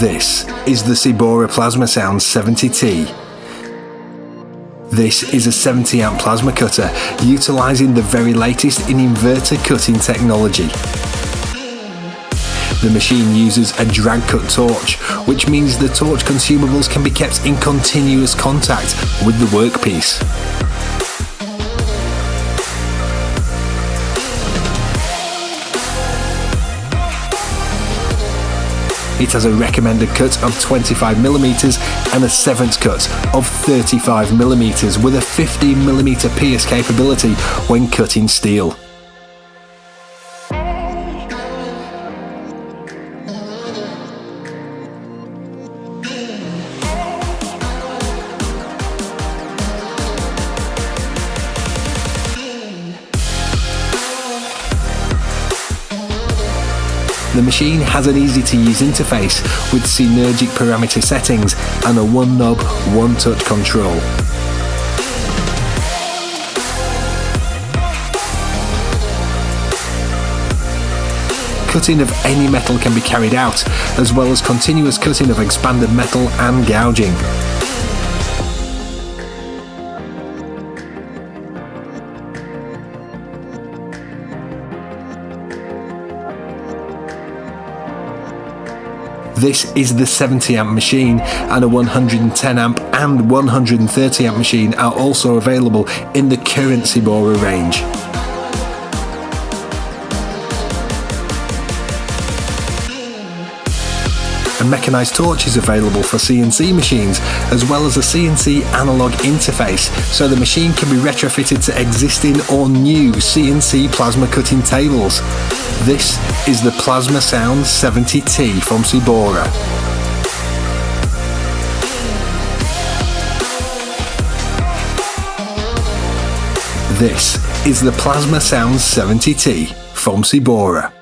This is the Cebora Plasma Sound 70T. This is a 70 amp plasma cutter utilising the very latest in inverter cutting technology. The machine uses a drag cut torch, which means the torch consumables can be kept in continuous contact with the workpiece. It has a recommended cut of 25mm and a seventh cut of 35mm with a 15mm pierce capability when cutting steel. The machine has an easy-to-use interface with synergic parameter settings and a one-knob, one-touch control. Cutting of any metal can be carried out, as well as continuous cutting of expanded metal and gouging. This is the 70 amp machine, and a 110 amp and 130 amp machine are also available in the current Cebora range. A mechanised torch is available for CNC machines, as well as a CNC analog interface, so the machine can be retrofitted to existing or new CNC plasma cutting tables. This is the Plasma Sound 70T from Cebora. This is the Plasma Sound 70T from Cebora.